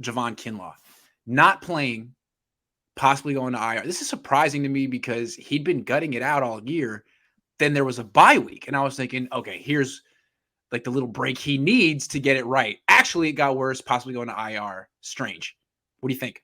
Javon Kinlaw not playing, possibly going to IR. This is surprising to me because he'd been gutting it out all year. Then there was a bye week, and I was thinking, okay, here's like the little break he needs to get it right. Actually, it got worse, possibly going to IR. Strange. What do you think?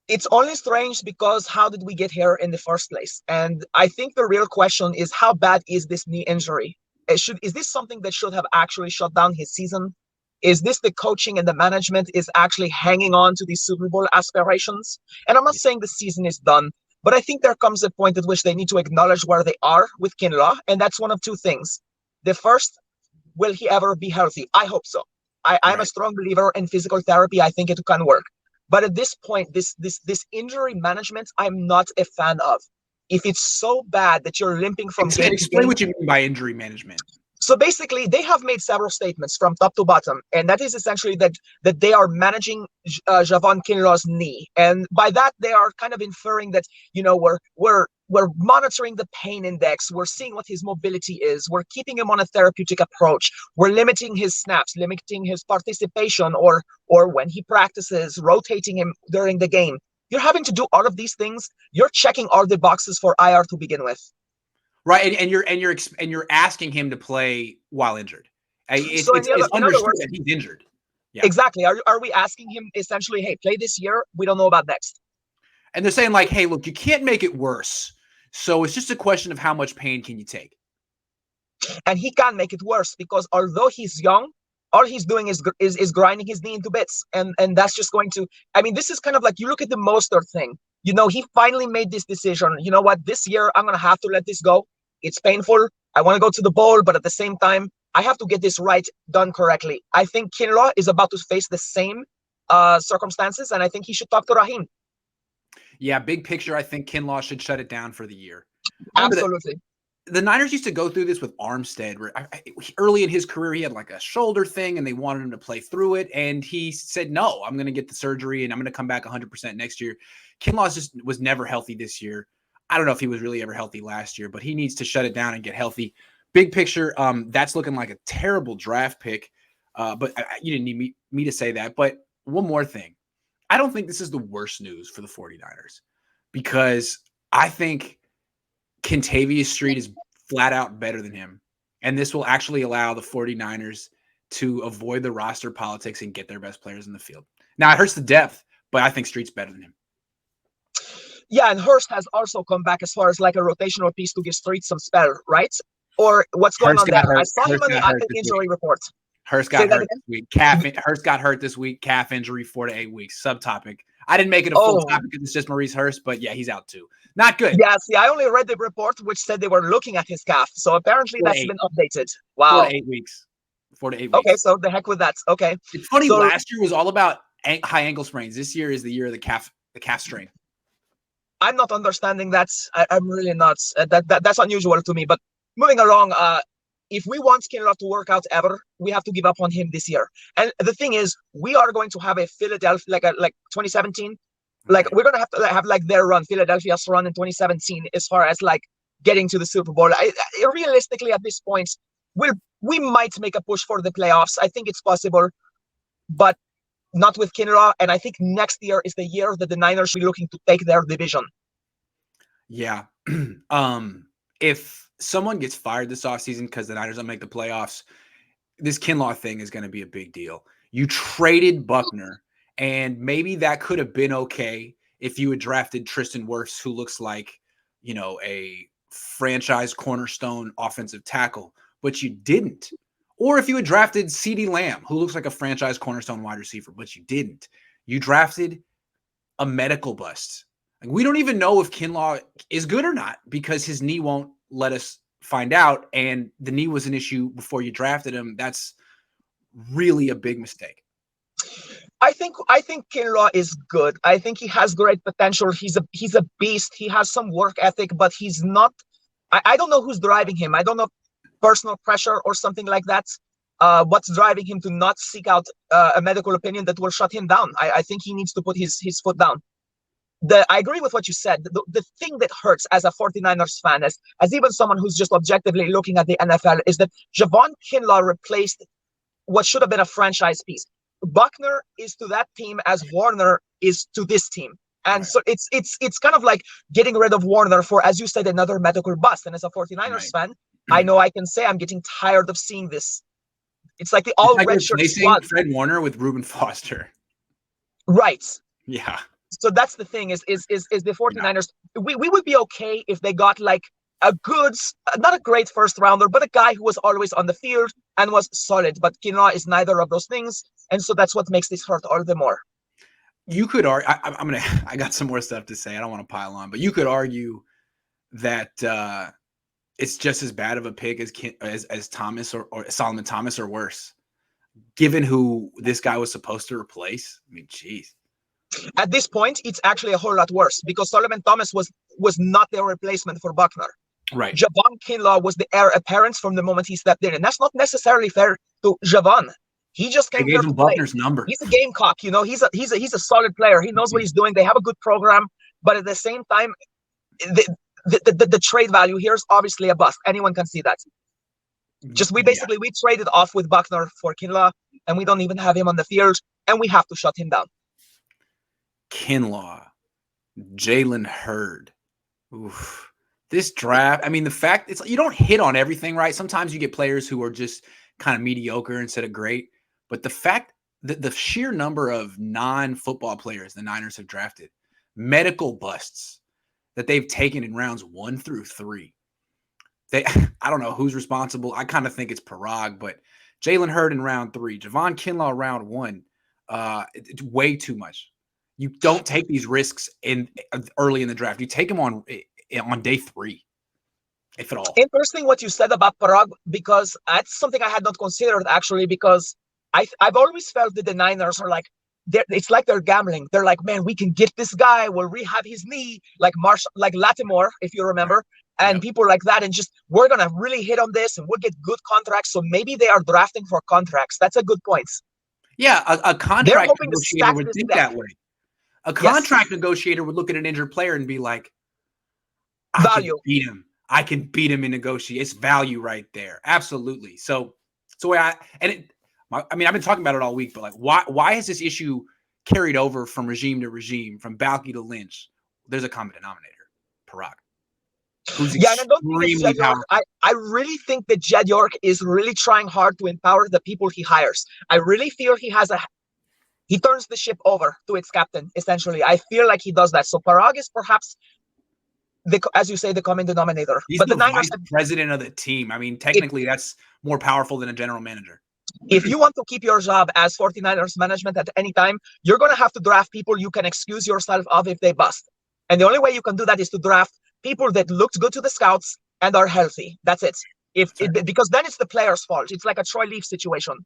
It's only strange because how did we get here in the first place? And I think the real question is, how bad is this knee injury? Is this something that should have actually shut down his season? Is this the coaching and the management is actually hanging on to these Super Bowl aspirations? And I'm not saying the season is done, but I think there comes a point at which they need to acknowledge where they are with Kinlaw. And that's one of two things. The first, will he ever be healthy? I hope so. I'm a strong believer in physical therapy. I think it can work. But at this point, this injury management, I'm not a fan of. If it's so bad that you're limping from game to game. Explain what you mean by injury management. So basically, they have made several statements from top to bottom, and that is essentially that they are managing Javon Kinlaw's knee, and by that they are kind of inferring that we're monitoring the pain index, we're seeing what his mobility is, we're keeping him on a therapeutic approach, we're limiting his snaps, limiting his participation, or when he practices, rotating him during the game. You're having to do all of these things. You're checking all the boxes for IR to begin with. Right, and you're asking him to play while injured. It's understood that he's injured. Yeah. Exactly. Are we asking him essentially, hey, play this year? We don't know about next. And they're saying like, hey, look, you can't make it worse. So it's just a question of how much pain can you take. And he can't make it worse because although he's young, all he's doing is grinding his knee into bits, and that's just going to. I mean, this is kind of like you look at the Mostert thing. He finally made this decision. You know what? This year, I'm going to have to let this go. It's painful. I want to go to the bowl, but at the same time, I have to get this right, done correctly. I think Kinlaw is about to face the same circumstances, and I think he should talk to Raheem. Yeah, big picture, I think Kinlaw should shut it down for the year. Absolutely. The Niners used to go through this with Armstead. Where early in his career, he had like a shoulder thing, and they wanted him to play through it. And he said, no, I'm going to get the surgery, and I'm going to come back 100% next year. Kinlaw just was never healthy this year. I don't know if he was really ever healthy last year, but he needs to shut it down and get healthy. Big picture, that's looking like a terrible draft pick. But you didn't need me to say that. But one more thing. I don't think this is the worst news for the 49ers because I think Kentavious Street is flat out better than him. And this will actually allow the 49ers to avoid the roster politics and get their best players in the field. Now, it hurts the depth, but I think Street's better than him. Yeah, and Hurst has also come back as far as like a rotational piece to give Street some spell, right? Or what's going on there? I saw him on the active injury report. Hurst got hurt this week. Hurst got hurt this week. Calf injury, 4 to 8 weeks. Subtopic. I didn't make it a full topic because it's just Maurice Hurst, but yeah, he's out too. Not good. Yeah, see, I only read the report which said they were looking at his calf. So apparently that's been updated. Wow. 4 to 8 weeks. 4 to 8 weeks. Okay, so the heck with that. Okay. It's funny, last year was all about high ankle sprains. This year is the year of the calf strain. I'm not understanding that. I'm really not. That's unusual to me. But moving along, if we want Kinlaw to work out ever, we have to give up on him this year. And the thing is, we are going to have a Philadelphia, like 2017. Like we're going to have like their run, Philadelphia's run in 2017, as far as like getting to the Super Bowl. Realistically, at this point, we might make a push for the playoffs. I think it's possible, but not with Kinlaw. And I think next year is the year that the Niners should be looking to take their division. Yeah. If someone gets fired this offseason because the Niners don't make the playoffs, this Kinlaw thing is going to be a big deal. You traded Buckner, and maybe that could have been okay if you had drafted Tristan Wirfs, who looks like, a franchise cornerstone offensive tackle, but you didn't. Or if you had drafted CeeDee Lamb, who looks like a franchise cornerstone wide receiver, but you didn't. You drafted a medical bust. Like, we don't even know if Kinlaw is good or not because his knee won't let us find out. And the knee was an issue before you drafted him. That's really a big mistake. I think Kinlaw is good. I think he has great potential. He's a beast. He has some work ethic, but he's not. I don't know who's driving him. I don't know, personal pressure or something like that. What's driving him to not seek out a medical opinion that will shut him down? I think he needs to put his foot down. I agree with what you said. The thing that hurts as a 49ers fan, as even someone who's just objectively looking at the NFL, is that Javon Kinlaw replaced what should have been a franchise piece. Buckner is to that team as Warner is to this team. And Right. so it's kind of like getting rid of Warner for, as you said, another medical bust. And as a 49ers Right. fan, I know I can say I'm getting tired of seeing this. It's like the It's all like redshirt replacing squad. Fred Warner with Reuben Foster. Right. Yeah. So that's the thing is the 49ers, we would be okay if they got like a good, not a great first rounder, but a guy who was always on the field and was solid. But Kinlaw is neither of those things. And so that's what makes this hurt all the more. You could argue, I got some more stuff to say. I don't want to pile on, but you could argue that it's just as bad of a pick as Thomas or Solomon Thomas or worse, given who this guy was supposed to replace. I mean, geez. At this point, it's actually a whole lot worse because Solomon Thomas was not their replacement for Buckner. Right. Javon Kinlaw was the heir apparent from the moment he stepped in. And that's not necessarily fair to Javon. He just came here to play. Buckner's number. He's a gamecock, you know. He's a solid player. He knows what he's doing. They have a good program, but at the same time, the trade value here is obviously a bust. Anyone can see that. Just we traded off with Buckner for Kinlaw, and we don't even have him on the field, and we have to shut him down. Kinlaw, Jalen Hurd. Oof. This draft, I mean, the fact it's you don't hit on everything, right? Sometimes you get players who are just kind of mediocre instead of great. But the fact that the sheer number of non-football players the Niners have drafted, medical busts that they've taken in rounds 1 through 3. I don't know who's responsible. I kind of think it's Parag, but Jalen Hurd in round 3, Javon Kinlaw round 1. It's way too much. You don't take these risks early in the draft. You take them on day 3, if at all. Interesting what you said about Parag, because that's something I had not considered actually, because I've always felt that the Niners are like, it's like they're gambling. They're like, man, we can get this guy. We'll rehab his knee, like Latimore, if you remember, and people like that. And just, we're going to really hit on this and we'll get good contracts. So maybe they are drafting for contracts. That's a good point. Yeah, a contract negotiator would think that way. A contract negotiator would look at an injured player and be like, value. I can beat him in negotiation. It's value right there. Absolutely. So I've been talking about it all week, but like, why has this issue carried over from regime to regime, from Balky to Lynch? There's a common denominator, Parag, who's extremely powerful. I really think that Jed York is really trying hard to empower the people he hires. I really feel he turns the ship over to its captain, essentially. I feel like he does that. So Parag is perhaps, as you say, the common denominator. He's the vice president of the team. I mean, technically, that's more powerful than a general manager. If you want to keep your job as 49ers management at any time, you're going to have to draft people you can excuse yourself of if they bust. And the only way you can do that is to draft people that looked good to the scouts and are healthy. That's it. Because then it's the player's fault. It's like a Troy Leaf situation.